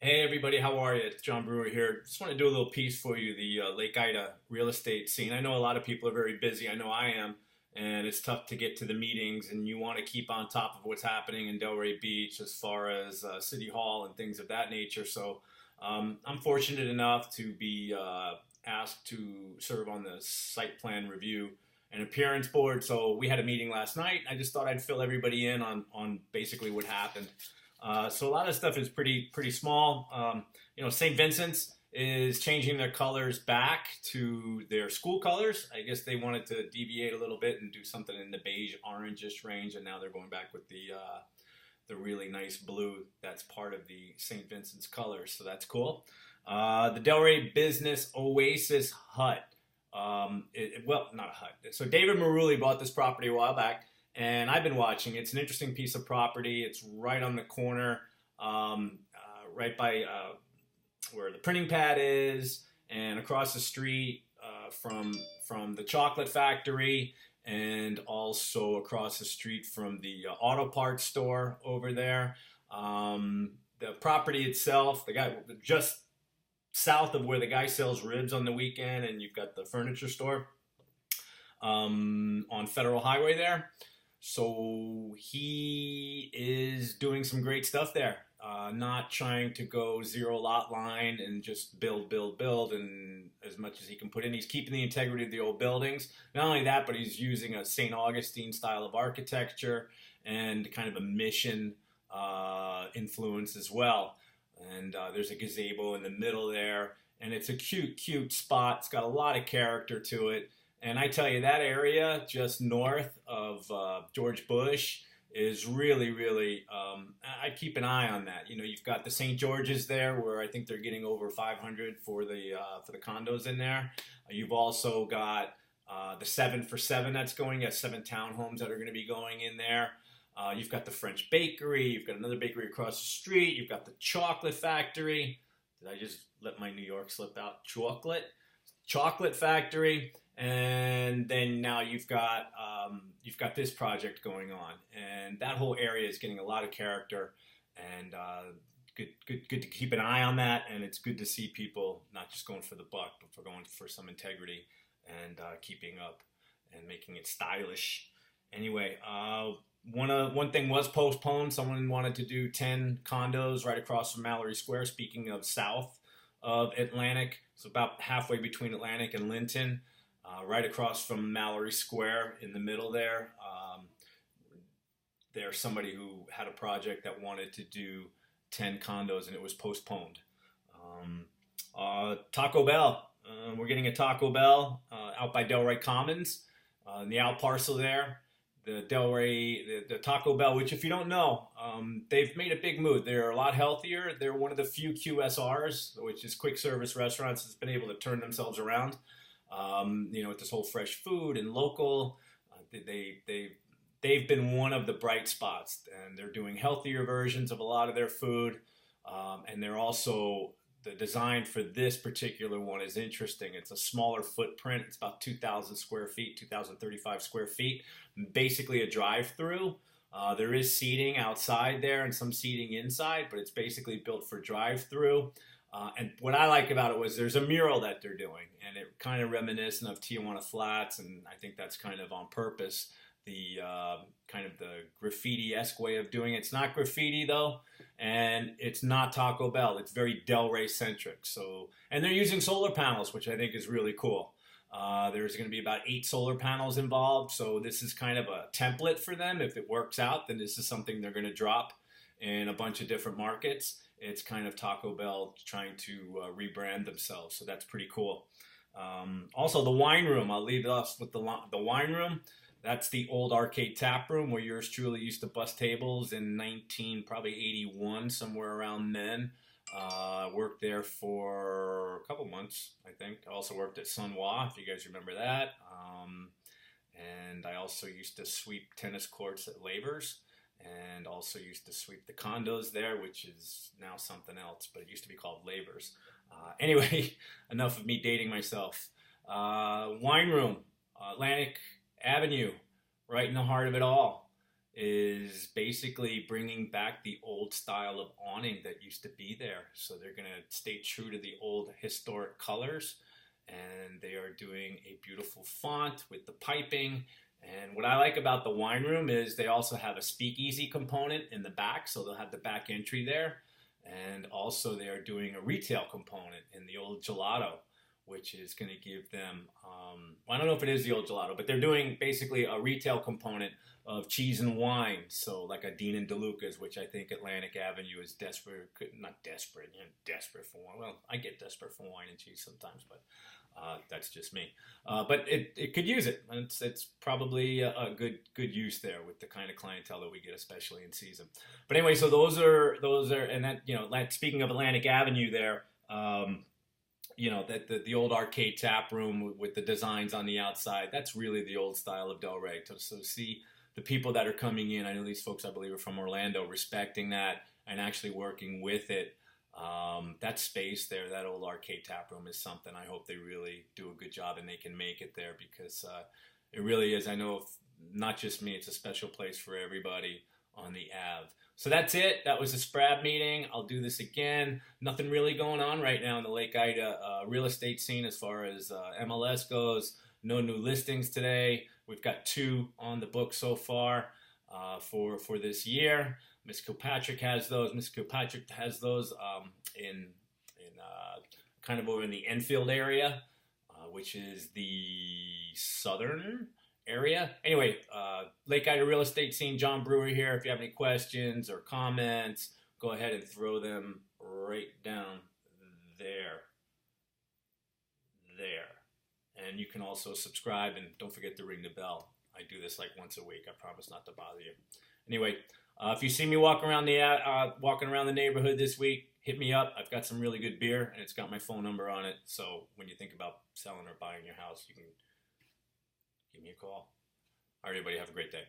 Hey everybody, how are you? It's John Brewer here. Just want to do a little piece for you, the Lake Ida real estate scene. I know a lot of people are very busy. I know I am, and it's tough to get to the meetings. And you want to keep on top of what's happening in Delray Beach as far as City Hall and things of that nature. So I'm fortunate enough to be asked to serve on the site plan review and appearance board. So we had a meeting last night. I just thought I'd fill everybody in on basically what happened. So a lot of stuff is pretty small. St. Vincent's is changing their colors back to their school colors. I guess they wanted to deviate a little bit and do something in the beige orangish range, and now they're going back with the really nice blue that's part of the St. Vincent's colors. So that's cool. The Delray Business Oasis Hut. Well, not a hut. So David Maruli bought this property a while back, and I've been watching. It's an interesting piece of property. It's right on the corner, right by where the printing pad is, and across the street from the chocolate factory, and also across the street from the auto parts store over there. The property itself, the guy just south of where the guy sells ribs on the weekend, and you've got the furniture store on Federal Highway there. So he is doing some great stuff there, not trying to go zero lot line and just build, and as much as he can put in. He's keeping the integrity of the old buildings. Not only that, but he's using a St. Augustine style of architecture and kind of a mission influence as well. And there's a gazebo in the middle there, and it's a cute spot. It's got a lot of character to it. And I tell you, that area just north of George Bush is really, I'd keep an eye on that. You know, you've got the St. George's there, where I think they're getting over 500 for the condos in there. You've also got the 7 for 7 that's going. You have 7 townhomes that are going to be going in there. You've got the French bakery. You've got another bakery across the street. You've got the chocolate factory. Did I just let my New York slip out? Chocolate factory. And then now you've got this project going on, and that whole area is getting a lot of character, and good to keep an eye on that. And it's good to see people not just going for the buck, but for going for some integrity and keeping up and making it stylish. Anyway, one thing was postponed. Someone wanted to do 10 condos right across from Mallory Square. Speaking of south of Atlantic, so about halfway between Atlantic and Linton. Right across from Mallory Square in the middle there. There's somebody who had a project that wanted to do 10 condos, and it was postponed. Taco Bell. We're getting a Taco Bell out by Delray Commons, in the out parcel there. The Taco Bell, which if you don't know, they've made a big move. They're a lot healthier. They're one of the few QSRs, which is quick service restaurants, that's been able to turn themselves around. With this whole fresh food and local, they've been one of the bright spots, and they're doing healthier versions of a lot of their food, and they're also, the design for this particular one is interesting. It's a smaller footprint. It's about 2,000 square feet, 2,035 square feet, basically a drive-through. There is seating outside there and some seating inside, but it's basically built for drive-through. And what I like about it was there's a mural that they're doing, and it kind of reminiscent of Tijuana Flats, and I think that's kind of on purpose, the kind of the graffiti-esque way of doing it. It's not graffiti though, and it's not Taco Bell. It's very Delray-centric. So, and they're using solar panels, which I think is really cool. There's going to be about 8 solar panels involved, so this is kind of a template for them. If it works out, then this is something they're going to drop in a bunch of different markets. It's kind of Taco Bell trying to rebrand themselves, so that's pretty cool. Also, the wine room. I'll leave us with the wine room. That's the old arcade tap room where yours truly used to bust tables in probably 81, somewhere around then. Worked there for a couple months, I think. I also worked at Sunwa, if you guys remember that. And I also used to sweep tennis courts at Lavers, and also used to sweep the condos there, which is now something else, but it used to be called Lavers. Anyway, enough of me dating myself. Wine room, Atlantic Avenue, right in the heart of it all. is basically bringing back the old style of awning that used to be there. So they're going to stay true to the old historic colors, and they are doing a beautiful font with the piping. And what I like about the wine room is they also have a speakeasy component in the back, so they'll have the back entry there. And also they are doing a retail component in the old gelato, which is going to give them, I don't know if it is the old gelato, but they're doing basically a retail component of cheese and wine. So like a Dean and DeLuca's, which I think Atlantic Avenue is desperate, not desperate, desperate for wine. Well, I get desperate for wine and cheese sometimes, but that's just me. But it could use it. It's probably a good use there with the kind of clientele that we get, especially in season. But anyway, so those are, and that, speaking of Atlantic Avenue there, that the old arcade tap room with the designs on the outside, that's really the old style of Delray. So see the people that are coming in, I know these folks, I believe, are from Orlando, respecting that and actually working with it. That space there, that old arcade tap room, is something I hope they really do a good job and they can make it there, because it really is. I know not just me, it's a special place for everybody on the Ave. So that's it. That was a SPRAB meeting. I'll do this again. Nothing really going on right now in the Lake Ida real estate scene as far as MLS goes. No new listings today. We've got 2 on the book so far for this year. Miss Kilpatrick has those. Miss Kilpatrick has those in kind of over in the Enfield area, which is the southern area. Anyway, Lake Ida real estate scene. John Brewer here. If you have any questions or comments, go ahead and throw them right down there. And you can also subscribe, and don't forget to ring the bell. I do this like once a week. I promise not to bother you. Anyway, if you see me walking around the neighborhood this week, hit me up. I've got some really good beer, and it's got my phone number on it. So when you think about selling or buying your house, you can give me a call. All right, everybody, have a great day.